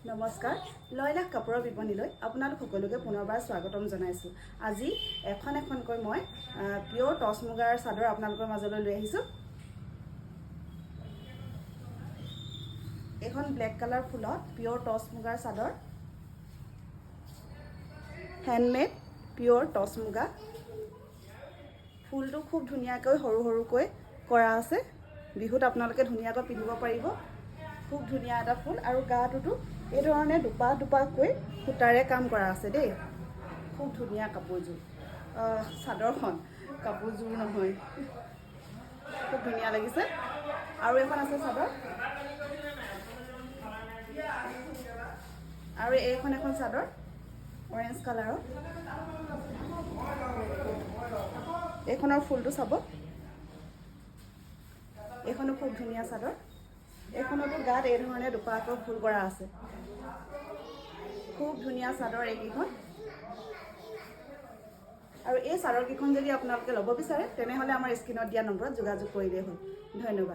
নমস্কাৰ লয়লাখ কাপোৰৰ বিপণীলৈ আপোনালোক সকলোকে পুনৰবাৰ স্বাগতম জনাইছোঁ। আজি এখনকৈ মই পিয়ৰ টচ মুগাৰ চাদৰ আপোনালোকৰ মাজলৈ লৈ আহিছোঁ। এখন ব্লেক কালাৰ ফুলত পিয়ৰ টচ মুগাৰ চাদৰ, হেণ্ডমেড পিয়ৰ টচ মুগা। ফুলটো খুব ধুনীয়াকৈ সৰুকৈ কৰা আছে। বিহুত আপোনালোকে ধুনীয়াকৈ পিন্ধিব পাৰিব। খুব ধুনীয়া এটা ফুল আৰু গাটোতো এই ধৰণে দুপাকৈ সূতাৰে কাম কৰা আছে দেই। খুব ধুনীয়া কাপোৰযোৰ, চাদৰখন কাপোৰযোৰ নহয়, খুব ধুনীয়া লাগিছে। আৰু এখন আছে চাদৰ, আৰু এখন চাদৰ অৰেঞ্জ কালাৰৰ। এইখনৰ ফুলটো চাব, এইখনো খুব ধুনীয়া চাদৰ। এইখনতো গাত এই ধৰণে দুপাকৈ ফুল কৰা আছে। খুব ধুনীয়া চাদৰ এইকেইখন। আৰু এই চাদৰকেইখন যদি আপোনালোকে ল'ব বিচাৰে তেনেহ'লে আমাৰ স্ক্ৰীনত দিয়া নম্বৰত যোগাযোগ কৰিলেই হ'ল। ধন্যবাদ।